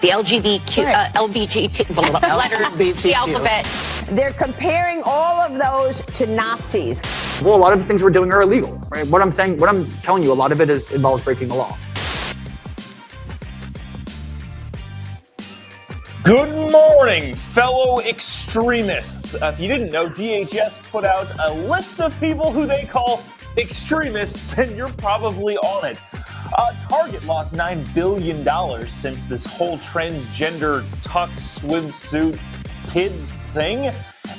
The LGBTQ letters, the alphabet. They're comparing all of those to Nazis. Well, a lot of the things we're doing are illegal, right? What I'm telling you, a lot of it involves breaking the law. Good morning, fellow extremists. If you didn't know, DHS put out a list of people who they call extremists, and you're probably on it. Target lost $9 billion since this whole transgender tux swimsuit kids thing.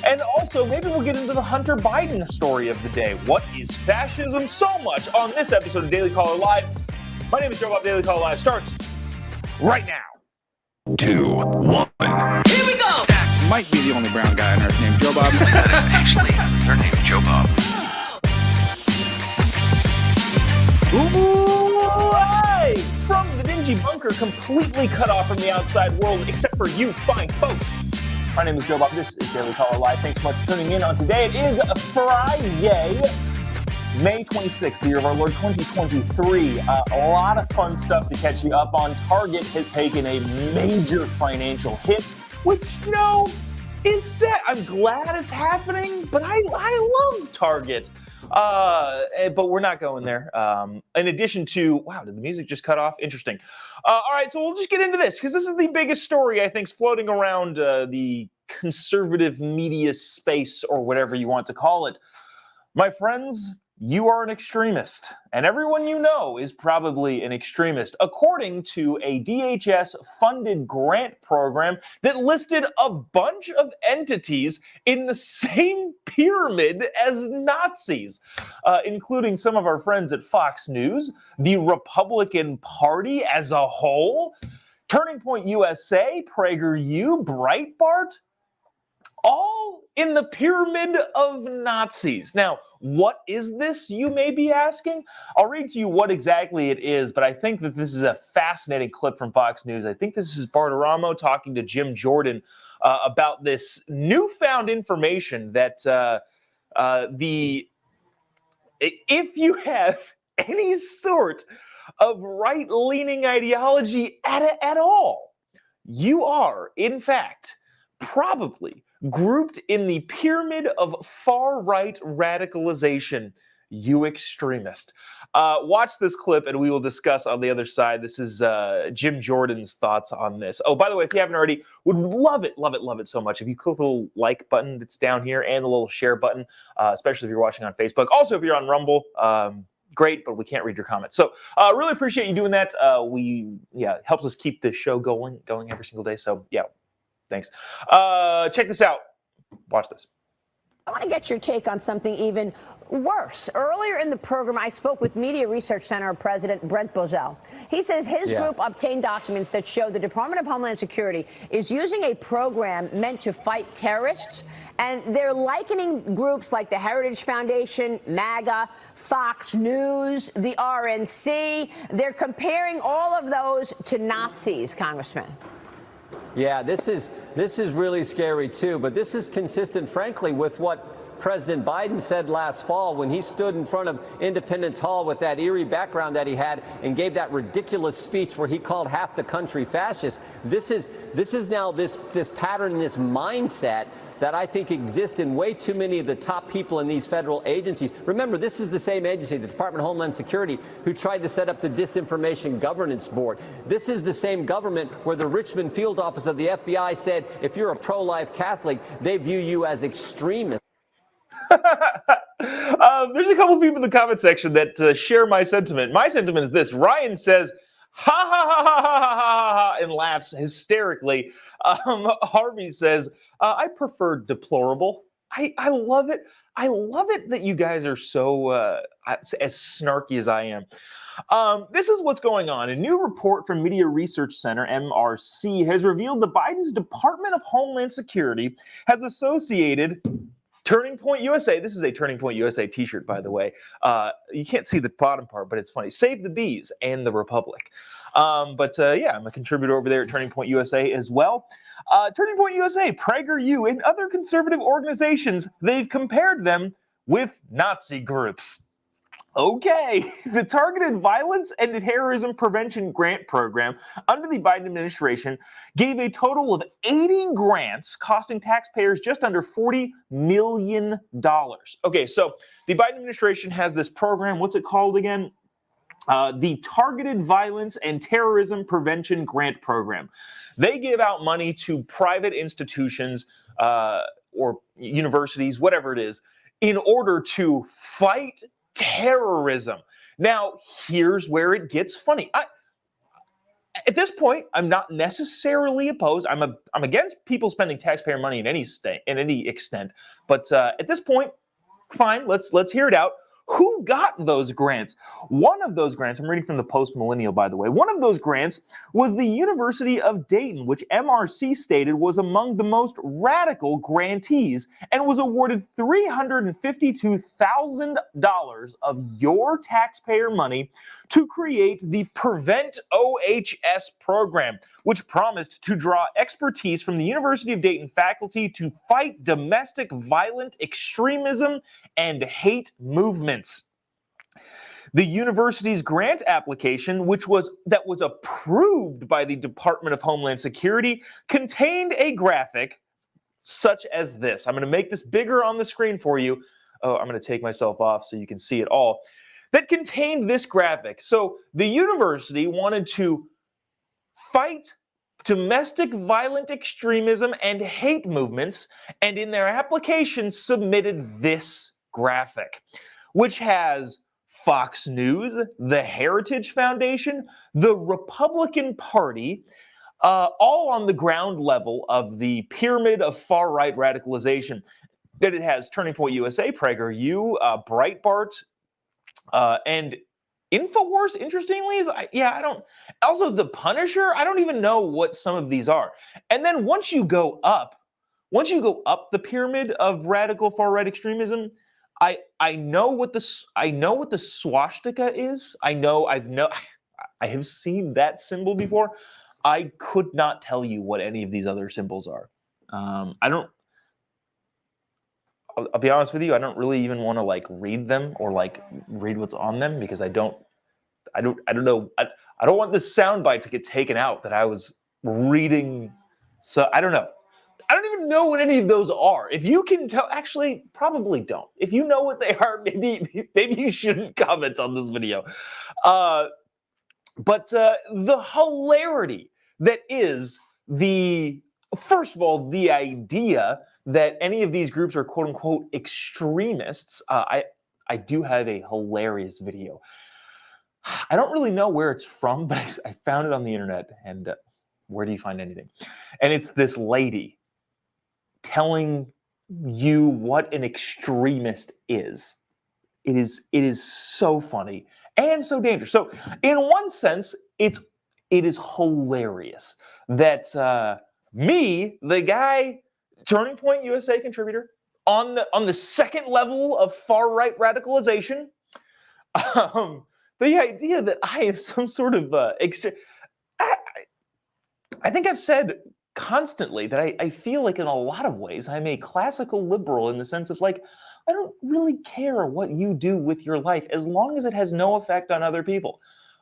And also, maybe we'll get into the Hunter Biden story of the day. What is fascism? So much on this episode of Daily Caller Live. My name is Jobob. Daily Caller Live starts right now. 2, 1. Here we go! Might be the only brown guy on earth named Jobob. That is actually her name, Jobob. Live from the dingy bunker, completely cut off from the outside world, except for you fine folks. My name is Jobob. This is Daily Caller Live. Thanks so much for tuning in on today. It is Friday, May 26th, the year of our Lord 2023. A lot of fun stuff to catch you up on. Target has taken a major financial hit, which, is set. I'm glad it's happening, but I love Target. But we're not going there. In addition to, wow, did the music just cut off? Interesting. All right, so we'll just get into this because this is the biggest story I think is floating around the conservative media space or whatever you want to call it. My friends, you are an extremist, and everyone you know is probably an extremist, according to a DHS-funded grant program that listed a bunch of entities in the same pyramid as Nazis, including some of our friends at Fox News, the Republican Party as a whole, Turning Point USA, PragerU, Breitbart, all in the pyramid of Nazis. Now, what is this, you may be asking? I'll read to you what exactly it is, but I think that this is a fascinating clip from Fox News. I think this is Bartiromo talking to Jim Jordan about this newfound information that if you have any sort of right-leaning ideology at all, you are, in fact, probably grouped in the pyramid of far-right radicalization, you extremist. Watch this clip and we will discuss on the other side. This is Jim Jordan's thoughts on this. Oh, by the way, if you haven't already, would love it so much. If you click the little like button that's down here and the little share button, especially if you're watching on Facebook. Also, if you're on Rumble, great, but we can't read your comments. So really appreciate you doing that. Helps us keep the show going every single day. So yeah. Thanks. Check this out. Watch this. I want to get your take on something even worse. Earlier in the program, I spoke with Media Research Center President Brent Bozell. He says his group obtained documents that show the Department of Homeland Security is using a program meant to fight terrorists, and they're likening groups like the Heritage Foundation, MAGA, Fox News, the RNC. They're comparing all of those to Nazis, Congressman. Yeah, this is really scary, too. But this is consistent, frankly, with what President Biden said last fall when he stood in front of Independence Hall with that eerie background that he had and gave that ridiculous speech where he called half the country fascist. This is now this pattern, this mindset that I think exists in way too many of the top people in these federal agencies. Remember, this is the same agency, the Department of Homeland Security, who tried to set up the Disinformation Governance Board. This is the same government where the Richmond field office of the FBI said, if you're a pro-life Catholic, they view you as extremist. There's a couple people in the comment section that share my sentiment. My sentiment is this. Ryan says, ha, ha, ha, ha, ha, ha, ha, ha, and laughs hysterically. Harvey says, I prefer deplorable. I love it. I love it that you guys are so as snarky as I am. This is what's going on. A new report from Media Research Center, MRC, has revealed that Biden's Department of Homeland Security has associated Turning Point USA. This is a Turning Point USA t-shirt, by the way. You can't see the bottom part, but it's funny. Save the bees and the Republic. I'm a contributor over there at Turning Point USA as well. Turning Point USA, PragerU, and other conservative organizations, they've compared them with Nazi groups. Okay, the Targeted Violence and Terrorism Prevention Grant Program under the Biden administration gave a total of 80 grants costing taxpayers just under $40 million. Okay, so the Biden administration has this program. What's it called again? The Targeted Violence and Terrorism Prevention Grant Program. They give out money to private institutions or universities, whatever it is, in order to fight terrorism. Now, here's where it gets funny. At this point, I'm not necessarily opposed. I'm against people spending taxpayer money in any extent. But at this point, fine. Let's hear it out. Who got those grants? One of those grants, I'm reading from the Post Millennial, by the way. One of those grants was the University of Dayton, which MRC stated was among the most radical grantees and was awarded $352,000 of your taxpayer money to create the Prevent OHS program, which promised to draw expertise from the University of Dayton faculty to fight domestic violent extremism and hate movements. The university's grant application, that was approved by the Department of Homeland Security, contained a graphic such as this. I'm going to make this bigger on the screen for you. Oh, I'm going to take myself off so you can see it all. That contained this graphic. So the university wanted to fight domestic violent extremism and hate movements, and in their application submitted this graphic, which has Fox News, the Heritage Foundation, the Republican Party, all on the ground level of the pyramid of far-right radicalization. That it has Turning Point USA, PragerU, Breitbart, and InfoWars, interestingly, I don't. Also, The Punisher, I don't even know what some of these are. And then once you go up the pyramid of radical far-right extremism, I know what the swastika is. I have seen that symbol before. I could not tell you what any of these other symbols are. I'll be honest with you, I don't really even want to read them or read what's on them because I don't know. I don't want this soundbite to get taken out that I was reading. So I don't know. I don't even know what any of those are. If you can tell, actually, probably don't. If you know what they are, maybe you shouldn't comment on this video. But the hilarity that is first of all, the idea that any of these groups are quote unquote extremists. I do have a hilarious video. I don't really know where it's from, but I found it on the internet. And where do you find anything? And it's this lady telling you what an extremist is. It is so funny and so dangerous. So in one sense, it is hilarious that me, the guy, Turning Point USA contributor, on the second level of far-right radicalization, the idea that I am some sort of I think I've said constantly that I feel like in a lot of ways I'm a classical liberal in the sense of I don't really care what you do with your life as long as it has no effect on other people.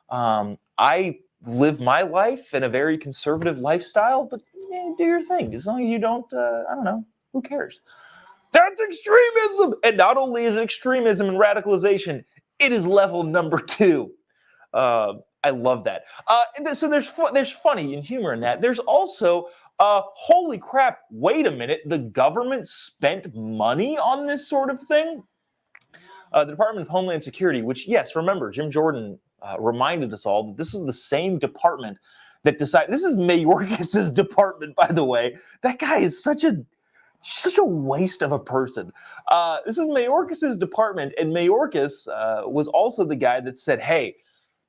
I live my life in a very conservative lifestyle, but do your thing. As long as you don't, I don't know, who cares? That's extremism! And not only is it extremism and radicalization, it is level number 2. I love that. And so there's funny and humor in that. There's also, holy crap, wait a minute, the government spent money on this sort of thing? The Department of Homeland Security, which, yes, remember, Jim Jordan reminded us all that this is the same department that decided. This is Mayorkas's department, by the way. That guy is such a waste of a person. This is Mayorkas's department, and Mayorkas was also the guy that said, hey,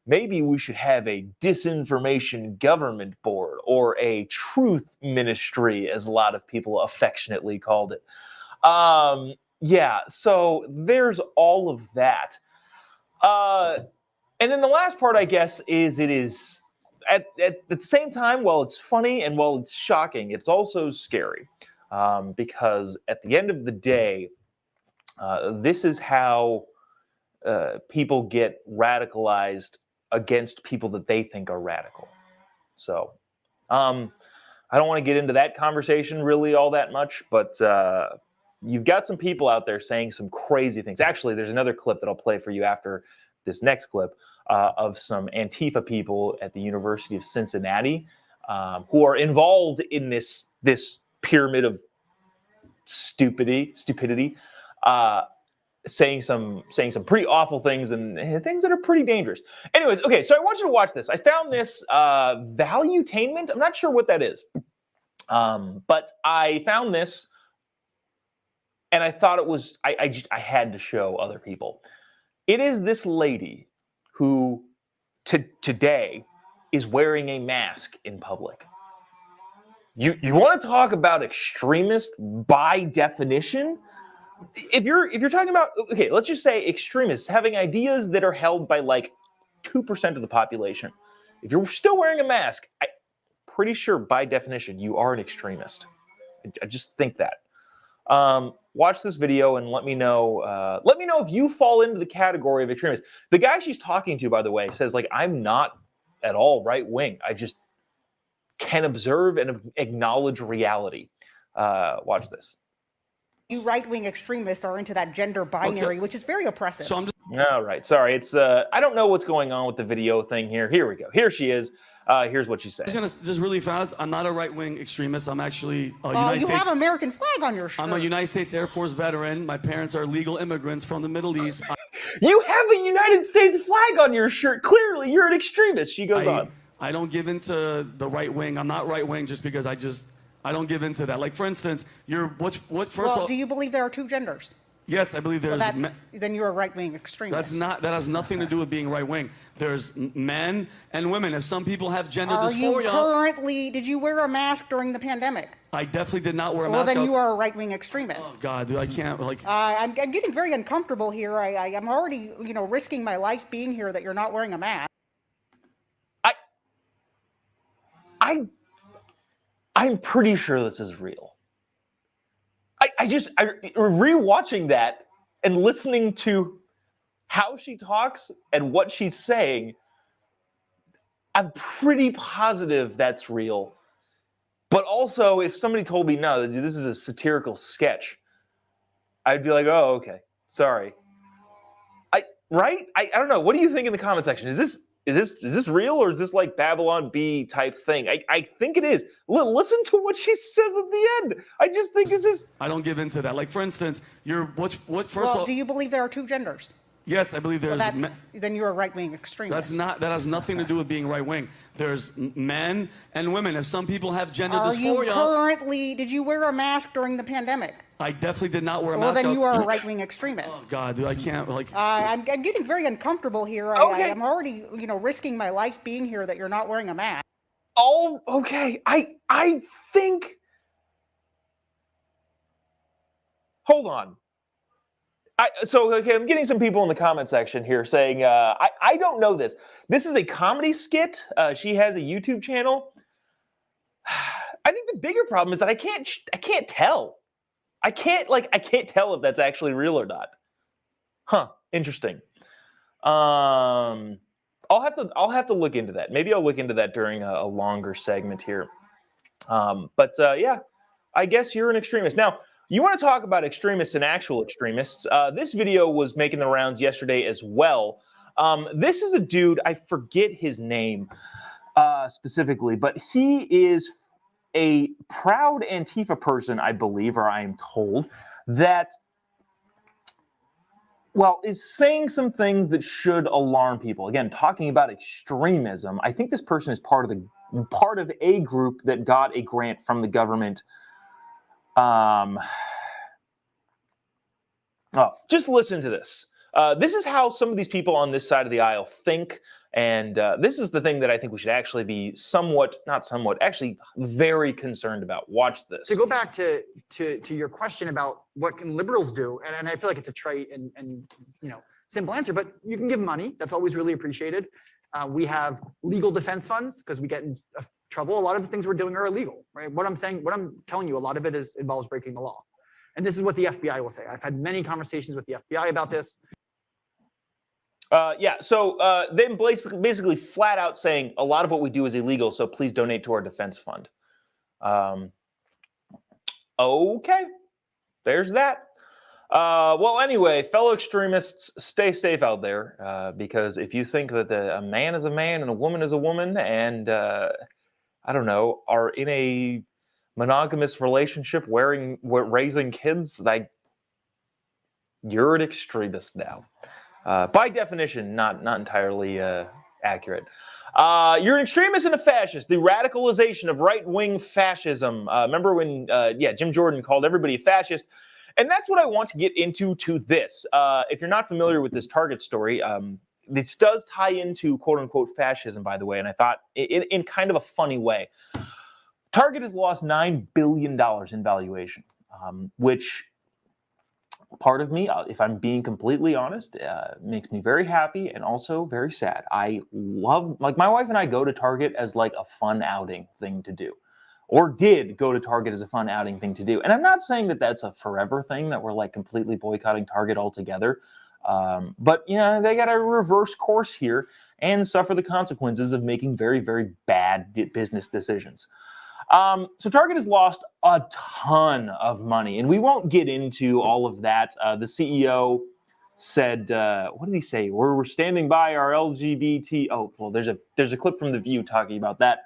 maybe we should have a disinformation government board or a truth ministry, as a lot of people affectionately called it. Yeah, so there's all of that. And then the last part, I guess, is it is at the same time, while it's funny and while it's shocking, it's also scary. Because at the end of the day, this is how people get radicalized against people that they think are radical. So I don't want to get into that conversation really all that much, but you've got some people out there saying some crazy things. Actually, there's another clip that I'll play for you after this next clip of some Antifa people at the University of Cincinnati who are involved in this pyramid of stupidity, saying some pretty awful things and things that are pretty dangerous. Anyways, okay, so I want you to watch this. I found this Valuetainment. I'm not sure what that is, but I found this, and I thought it was I had to show other people. It is this lady who today is wearing a mask in public. You want to talk about extremist by definition? If you're talking about, okay, let's just say extremists having ideas that are held by like 2% of the population. If you're still wearing a mask, I'm pretty sure by definition you are an extremist. I just think that. Watch this video and let me know. Let me know if you fall into the category of extremist. The guy she's talking to, by the way, says like, I'm not at all right wing. I just can observe and acknowledge reality. Watch this. You right-wing extremists are into that gender binary, which is very oppressive. So I'm just All right, sorry. It's I don't know what's going on with the video thing here. Here we go. Here she is. Here's what she said. Just really fast. I'm not a right-wing extremist. I'm actually a You have an American flag on your shirt. I'm a United States Air Force veteran. My parents are legal immigrants from the Middle East. You have a United States flag on your shirt. Clearly, you're an extremist. She goes on. I don't give into the right wing. I'm not right wing just because I don't give into that. Like for instance, do you believe there are two genders? Yes, I believe there's. Then you're a right-wing extremist. That has nothing to do with being right-wing. There's men and women. If some people have gender dysphoria. Did you wear a mask during the pandemic? I definitely did not wear a mask. Well, then you are a right-wing extremist. Oh God, dude, I can't I'm getting very uncomfortable here. I'm already, risking my life being here that you're not wearing a mask. I'm pretty sure this is real. I rewatching that and listening to how she talks and what she's saying, I'm pretty positive that's real. But also, if somebody told me, no, this is a satirical sketch, I'd be like, oh, okay, sorry. I don't know. What do you think in the comment section? Is this real, or is this like Babylon Bee type thing? I think it is. Listen to what she says at the end. I just think it's just. I don't give into that. Like for instance, do you believe there are two genders? Yes, I believe there's. Then you're a right-wing extremist. That has nothing to do with being right-wing. There's men and women. If some people have gender dysphoria. Did you wear a mask during the pandemic? I definitely did not wear a mask. Well, then you are a right-wing extremist. Oh God, dude, I can't I'm getting very uncomfortable here. Okay. I'm already, risking my life being here that you're not wearing a mask. Oh, okay. I think. Hold on. I'm getting some people in the comment section here saying, I don't know this. This is a comedy skit. She has a YouTube channel. I think the bigger problem is that I can't tell. I can't tell if that's actually real or not. Huh, interesting. I'll have to look into that. Maybe I'll look into that during a longer segment here. Yeah, I guess you're an extremist. Now, you want to talk about extremists and actual extremists. This video was making the rounds yesterday as well. This is a dude, I forget his name specifically, but he is a proud Antifa person, I believe, or I am told, that, is saying some things that should alarm people. Again, talking about extremism. I think this person is part of a group that got a grant from the government. Just listen to this. This is how some of these people on this side of the aisle think, and this is the thing that I think we should actually be actually very concerned about. Watch this. To go back to your question about what can liberals do, and I feel like it's a trite and simple answer, but you can give money. That's always really appreciated. We have legal defense funds because we get in trouble. A lot of the things we're doing are illegal, right? What I'm telling you, a lot of it involves breaking the law. And this is what the FBI will say. I've had many conversations with the FBI about this. Yeah, so them basically flat out saying a lot of what we do is illegal, so please donate to our defense fund. Okay, there's that. Well, anyway, fellow extremists, stay safe out there, because if you think that a man is a man and a woman is a woman and, I don't know, are in a monogamous relationship raising kids, like, you're an extremist now. By definition, not entirely accurate. You're an extremist and a fascist. The radicalization of right-wing fascism. Remember when, Jim Jordan called everybody a fascist? And that's what I want to get into to this. If you're not familiar with this Target story, this does tie into quote-unquote fascism, by the way, and I thought in kind of a funny way. Target has lost $9 billion in valuation, which part of me, if I'm being completely honest, makes me very happy and also very sad. I love, like, my wife and I go to Target as like a fun outing thing to do, or did go to Target as a fun outing thing to do. And I'm not saying that that's a forever thing, that we're like completely boycotting Target altogether. But they got to reverse course here and suffer the consequences of making very, very bad business decisions. So Target has lost a ton of money, and we won't get into all of that. The CEO said, what did he say? We're standing by our LGBT. Oh, well, there's a clip from The View talking about that.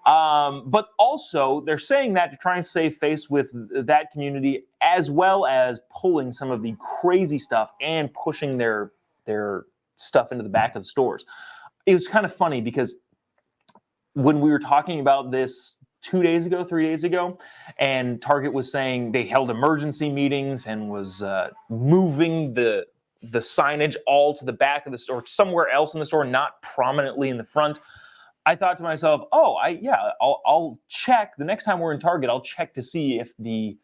But also, they're saying that to try and save face with that community, as well as pulling some of the crazy stuff and pushing their stuff into the back of the stores. It was kind of funny because when we were talking about this 3 days ago, and Target was saying they held emergency meetings and was moving the signage all to the back of the store, somewhere else in the store, not prominently in the front. I thought to myself, I'll check the next time we're in Target. I'll check to see if the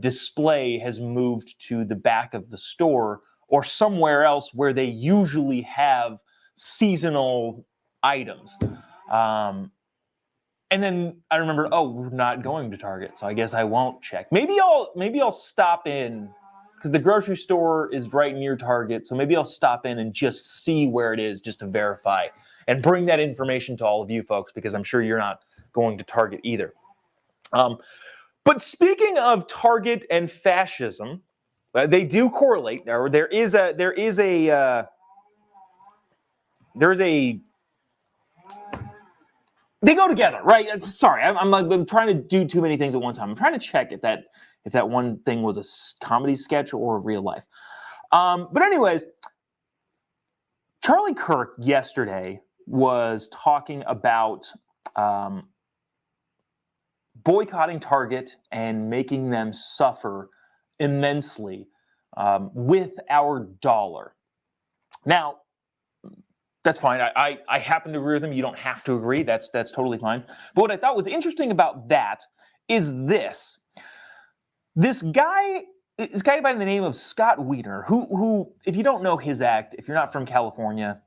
display has moved to the back of the store or somewhere else where they usually have seasonal items. And then I remember, we're not going to Target, so I guess I won't check. Maybe I'll stop in, because the grocery store is right near Target, so maybe I'll stop in and just see where it is, just to verify, and bring that information to all of you folks, because I'm sure you're not going to Target either. But speaking of Target and fascism, they do correlate. There is a they go together, right? Sorry, I'm trying to do too many things at one time. I'm trying to check if that one thing was a comedy sketch or real life. But anyways, Charlie Kirk yesterday was talking about boycotting Target and making them suffer immensely with our dollar. Now, that's fine. I happen to agree with him. You don't have to agree. That's totally fine. But what I thought was interesting about that is this. This guy by the name of Scott Wiener, who, if you don't know his act, if you're not from California,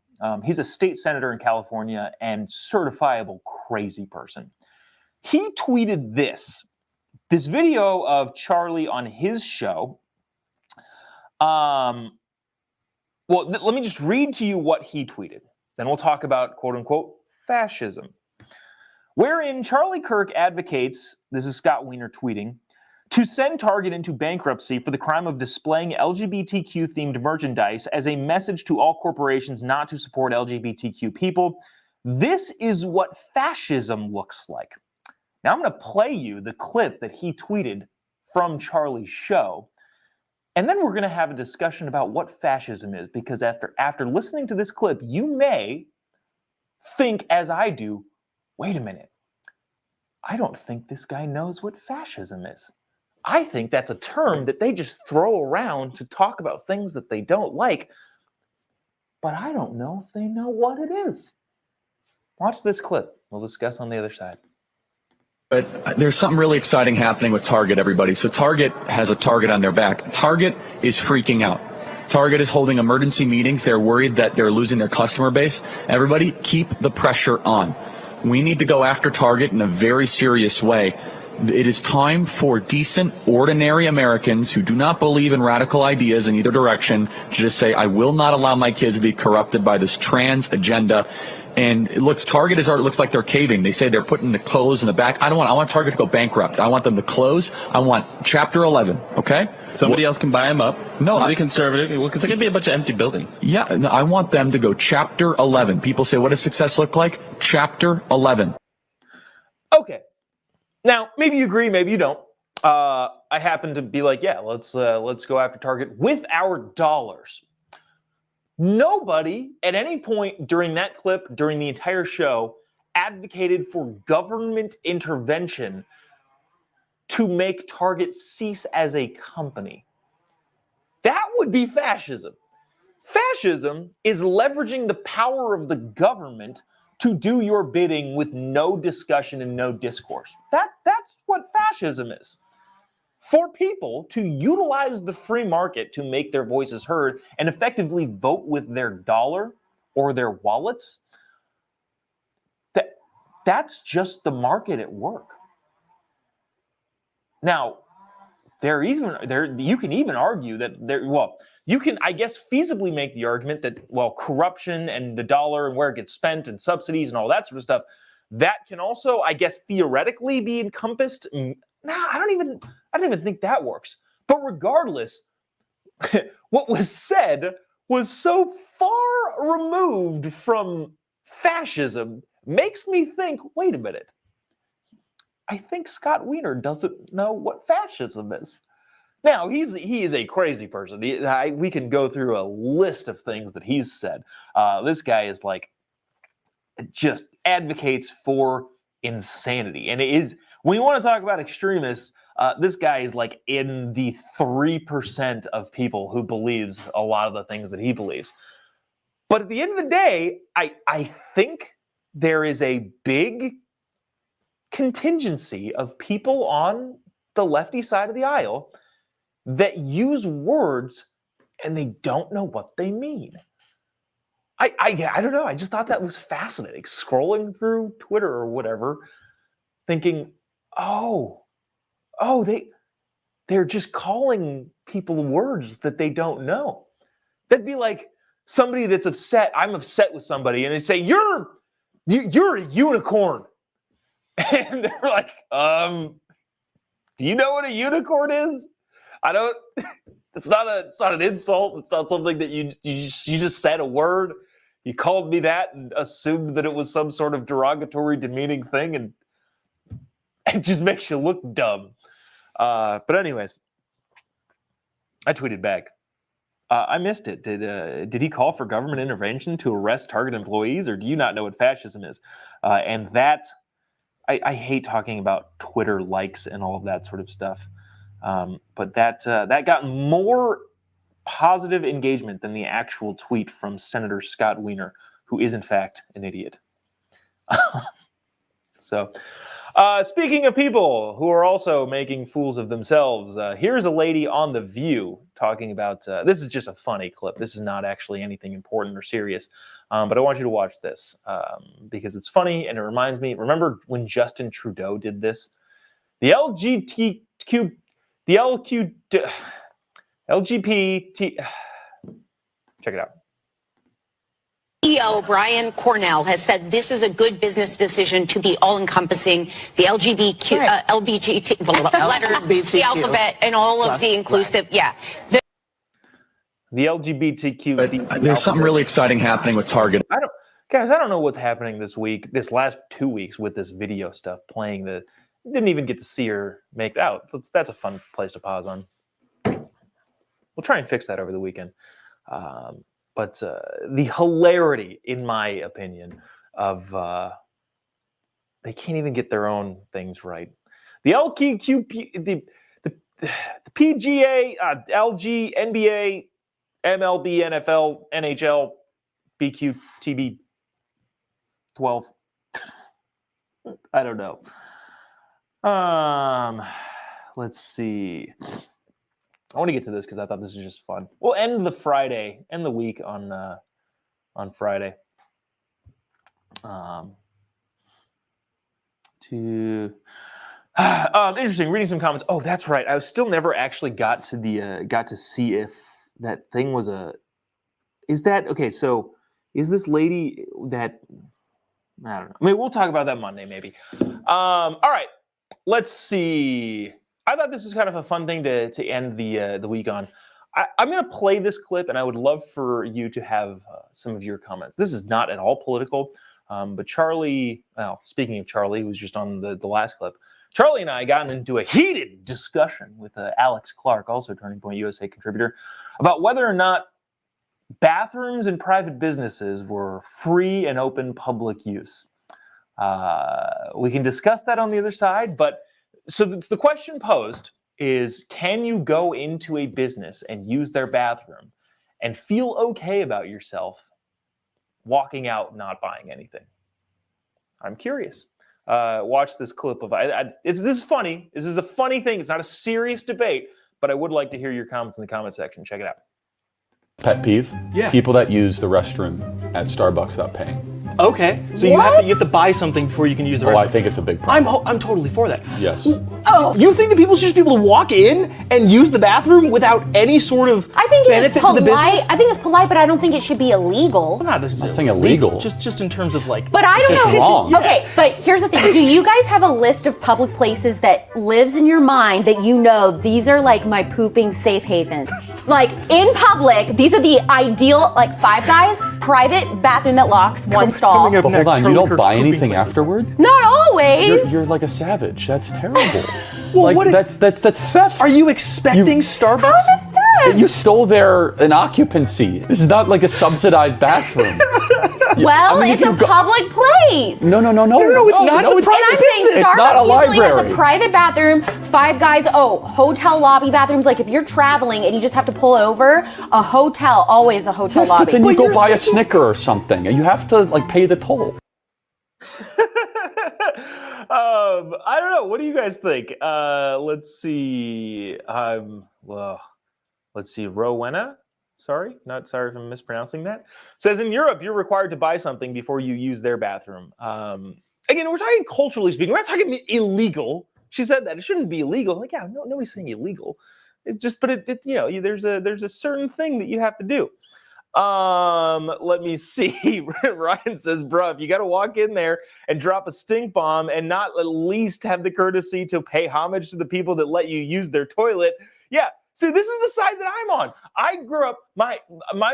he's a state senator in California and certifiable crazy person. He tweeted this video of Charlie on his show. Well, let me just read to you what he tweeted. Then we'll talk about, quote-unquote, fascism. Wherein Charlie Kirk advocates, this is Scott Wiener tweeting, to send Target into bankruptcy for the crime of displaying LGBTQ-themed merchandise as a message to all corporations not to support LGBTQ people. This is what fascism looks like. Now I'm going to play you the clip that he tweeted from Charlie's show. And then we're going to have a discussion about what fascism is, because after listening to this clip, you may think, as I do, wait a minute, I don't think this guy knows what fascism is. I think that's a term that they just throw around to talk about things that they don't like, but I don't know if they know what it is. Watch this clip. We'll discuss on the other side. But there's something really exciting happening with Target, everybody. So Target has a target on their back. Target is freaking out. Target is holding emergency meetings. They're worried that they're losing their customer base. Everybody, keep the pressure on. We need to go after Target in a very serious way. It is time for decent, ordinary Americans who do not believe in radical ideas in either direction to just say, I will not allow my kids to be corrupted by this trans agenda. And it looks, Target is, it looks like they're caving. They say they're putting the clothes in the back. I want Target to go bankrupt. I want them to close. I want Chapter 11, okay? Somebody else can buy them up. No, somebody conservative. Because it's going to be a bunch of empty buildings. Yeah, no, I want them to go Chapter 11. People say, what does success look like? Chapter 11. Okay. Now, maybe you agree, maybe you don't. I happen to be like, yeah, let's go after Target with our dollars. Nobody at any point during that clip, during the entire show, advocated for government intervention to make Target cease as a company. That would be fascism. Fascism is leveraging the power of the government to do your bidding with no discussion and no discourse. That's what fascism is. For people to utilize the free market to make their voices heard and effectively vote with their dollar or their wallets, that's just the market at work. Now, you can even argue that you can, I guess, feasibly make the argument that, corruption and the dollar and where it gets spent and subsidies and all that sort of stuff, that can also, I guess, theoretically be encompassed. I don't even think that works. But regardless, what was said was so far removed from fascism, makes me think, wait a minute. I think Scott Wiener doesn't know what fascism is. Now, he is a crazy person. We can go through a list of things that he's said. This guy is just advocates for insanity. And it is, when you want to talk about extremists, this guy is in the 3% of people who believes a lot of the things that he believes. But at the end of the day, I think there is a big contingency of people on the lefty side of the aisle that use words and they don't know what they mean. I don't know. I just thought that was fascinating. Scrolling through Twitter or whatever, thinking, they're just calling people words that they don't know. That'd be like somebody that's upset. I'm upset with somebody, and they say, "You're a unicorn," and they're like, "Do you know what a unicorn is?" I don't. It's not an insult. It's not something that you just said a word. You called me that and assumed that it was some sort of derogatory, demeaning thing, and it just makes you look dumb. But anyways, I tweeted back. I missed it. Did he call for government intervention to arrest Target employees, or do you not know what fascism is? And that, I hate talking about Twitter likes and all of that sort of stuff. But that got more positive engagement than the actual tweet from Senator Scott Wiener, who is in fact an idiot. So, speaking of people who are also making fools of themselves, here's a lady on The View talking about, this is just a funny clip. This is not actually anything important or serious, but I want you to watch this because it's funny and it reminds me, remember when Justin Trudeau did this? The LGBT, check it out. CEO Brian Cornell has said this is a good business decision to be all-encompassing, the LGBTQ, LGBT letters, the alphabet, and all of the inclusive, The LGBTQ. There's something really exciting happening with Target. I don't know what's happening this last 2 weeks with this video stuff playing. Didn't even get to see her make out. That's a fun place to pause on. We'll try and fix that over the weekend. But the hilarity, in my opinion, of they can't even get their own things right. The LQQP, the PGA, LG, NBA, MLB, NFL, NHL, BQ, TB, 12. I don't know. Let's see. I want to get to this because I thought this was just fun. We'll end the week on Friday. Interesting. Reading some comments. Oh, that's right. I still never actually got to see if that thing was a. Is that okay? So is this lady that? I don't know. I mean, we'll talk about that Monday, maybe. All right. Let's see. I thought this was kind of a fun thing to end the week on. I'm going to play this clip, and I would love for you to have some of your comments. This is not at all political, but Charlie. Well, speaking of Charlie, who was just on the last clip. Charlie and I got into a heated discussion with Alex Clark, also Turning Point USA contributor, about whether or not bathrooms in private businesses were free and open public use. We can discuss that on the other side, but so the question posed is, can you go into a business and use their bathroom and feel okay about yourself walking out not buying anything? I'm curious. Watch this clip of this is funny. This is a funny thing. It's not a serious debate, but I would like to hear your comments in the comment section. Check it out. Pet peeve? Yeah. People that use the restroom at Starbucks without paying. Okay, so you have to buy something before you can use the restroom. Oh, I think it's a big problem. I'm totally for that. Yes. Oh, you think that people should just be able to walk in and use the bathroom without any sort of benefit to the business? I think it's polite, but I don't think it should be illegal. Not saying illegal. Just in terms of like. But I don't know. Wrong. Okay, but here's the thing. Do you guys have a list of public places that lives in your mind that you know these are like my pooping safe haven? Like in public, these are the ideal, like Five Guys, private bathroom that locks, one stall. But hold on, you don't buy anything afterwards? Not always. You're like a savage. That's terrible. Well, like that's theft. Are you expecting Starbucks? How's it theft? You stole an occupancy. This is not like a subsidized bathroom. Well, it's a public place. No, it's not. It's a private And I'm saying business. It's not a Starbucks usually has library. a private bathroom. Five Guys, hotel lobby bathrooms. Like if you're traveling and you just have to pull over, a hotel, always a hotel Yes, lobby. but then you go buy a Snicker or something. You have to like pay the toll. I don't know. What do you guys think? Let's see. Let's see. Rowena. Sorry, not sorry if I'm mispronouncing that. Says in Europe, you're required to buy something before you use their bathroom. Again, we're talking culturally speaking. We're not talking illegal. She said that it shouldn't be illegal. Like, yeah, nobody's saying illegal. It's just, but there's a certain thing that you have to do. Let me see. Ryan says, bro, if you got to walk in there and drop a stink bomb and not at least have the courtesy to pay homage to the people that let you use their toilet. Yeah. See, this is the side that I'm on. I grew up, my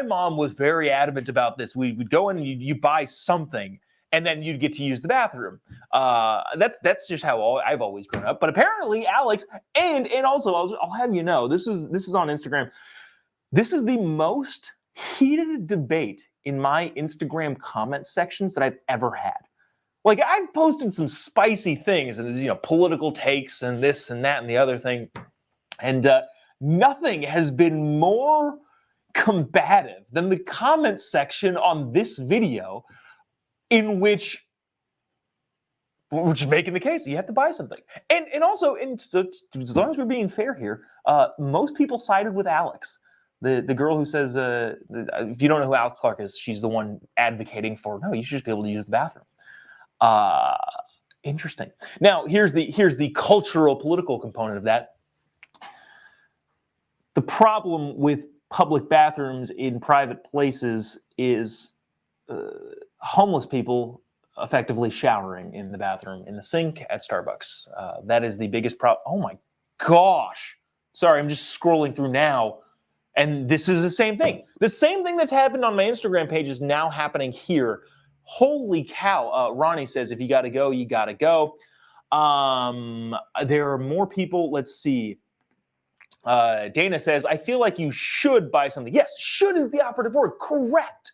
mom was very adamant about this. We would go in and you buy something and then you'd get to use the bathroom. That's just how I've always grown up. But apparently, Alex, and also I'll have you know, this is on Instagram. This is the most heated debate in my Instagram comment sections that I've ever had. Like I've posted some spicy things and political takes and this and that and the other thing, and nothing has been more combative than the comment section on this video, in which we're just making the case that you have to buy something, and also, so as long as we're being fair here, most people sided with Alex. The girl who says, if you don't know who Alex Clark is, she's the one advocating for, no, you should just be able to use the bathroom. Interesting. Now, here's the cultural, political component of that. The problem with public bathrooms in private places is homeless people effectively showering in the bathroom, in the sink at Starbucks. That is the biggest problem. Oh my gosh. Sorry, I'm just scrolling through now. And this is the same thing. The same thing that's happened on my Instagram page is now happening here. Holy cow. Ronnie says, if you got to go, you got to go. There are more people. Let's see. Dana says, I feel like you should buy something. Yes, should is the operative word. Correct.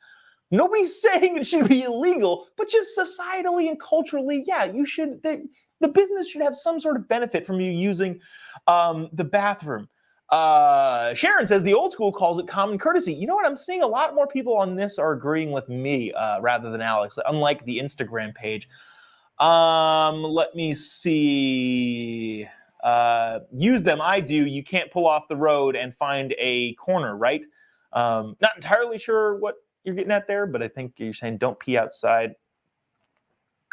Nobody's saying it should be illegal, but just societally and culturally, yeah, you should. The business should have some sort of benefit from you using the bathroom. Sharon says the old school calls it common courtesy. You know what? I'm seeing a lot more people on this are agreeing with me rather than Alex, unlike the Instagram page. Let me see. Use them. I do. You can't pull off the road and find a corner, right? Not entirely sure what you're getting at there, but I think you're saying don't pee outside.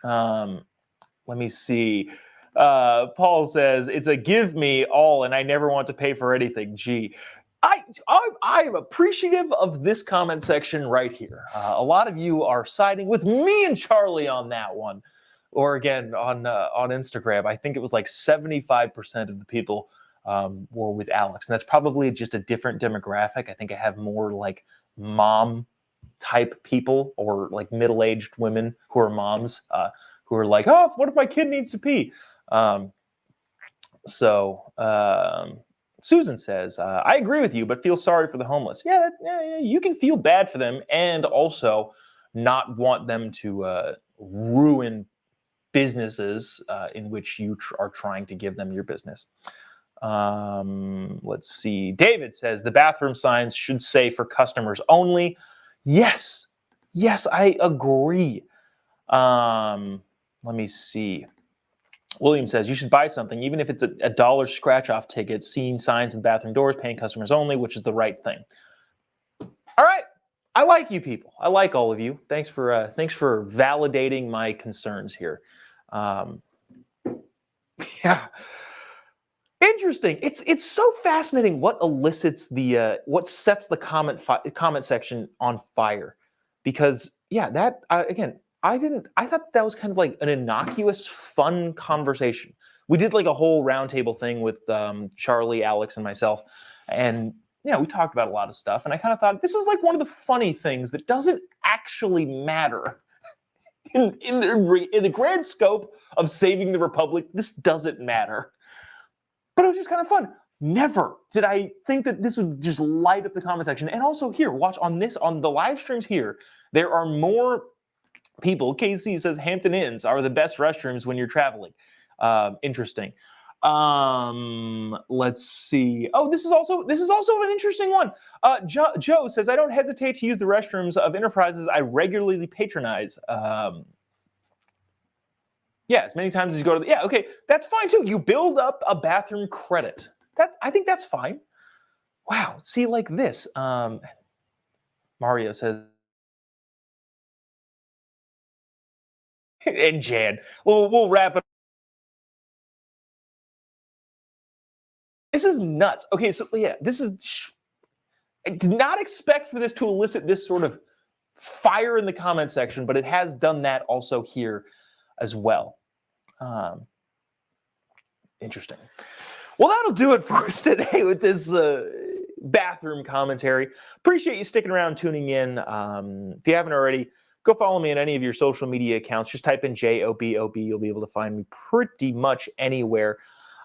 Let me see. Paul says, it's a give me all and I never want to pay for anything. Gee. I'm appreciative of this comment section right here. A lot of you are siding with me and Charlie on that one. Or again, on Instagram, I think it was like 75% of the people were with Alex. And that's probably just a different demographic. I think I have more like mom type people or like middle-aged women who are moms who are like, oh, what if my kid needs to pee? Susan says, I agree with you, but feel sorry for the homeless. Yeah, you can feel bad for them and also not want them to ruin businesses in which you are trying to give them your business. Let's see. David says the bathroom signs should say for customers only. Yes, I agree. Let me see. William says you should buy something, even if it's a $1 scratch-off ticket, seeing signs in bathroom doors, paying customers only, which is the right thing. All right. I like you people. I like all of you. Thanks for validating my concerns here. Yeah. Interesting. It's so fascinating what elicits what sets the comment section on fire, because that again, I thought that was kind of like an innocuous, fun conversation. We did like a whole roundtable thing with Charlie, Alex, and myself, and we talked about a lot of stuff. And I kind of thought this is like one of the funny things that doesn't actually matter in the grand scope of saving the republic. This doesn't matter. But it was just kind of fun. Never did I think that this would just light up the comment section. And also here, watch on the live streams here, there are more people. KC says Hampton Inns are the best restrooms when you're traveling. Interesting. Let's see. Oh, this is also an interesting one. Joe says, I don't hesitate to use the restrooms of enterprises I regularly patronize. As many times as you go to okay, that's fine too. You build up a bathroom credit. I think that's fine. Wow. See, like this. Mario says, and Jan, we'll wrap it up. This is nuts. Okay, so this is. I did not expect for this to elicit this sort of fire in the comment section, but it has done that also here as well. Interesting. Well, that'll do it for us today with this bathroom commentary. Appreciate you sticking around, tuning in. If you haven't already, go follow me on any of your social media accounts. Just type in JOBOB. You'll be able to find me pretty much anywhere.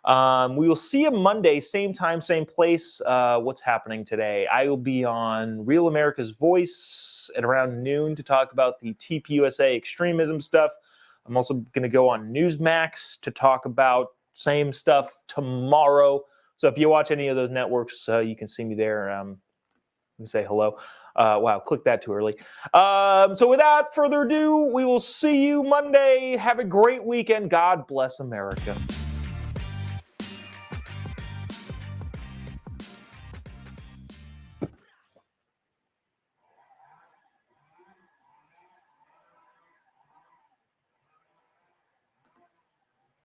We will see you Monday, same time, same place. What's happening today? I will be on Real America's Voice at around noon to talk about the TPUSA extremism stuff. I'm also going to go on Newsmax to talk about same stuff tomorrow. So if you watch any of those networks, you can see me there. And say hello. Wow, click that too early. So without further ado, we will see you Monday. Have a great weekend. God bless America.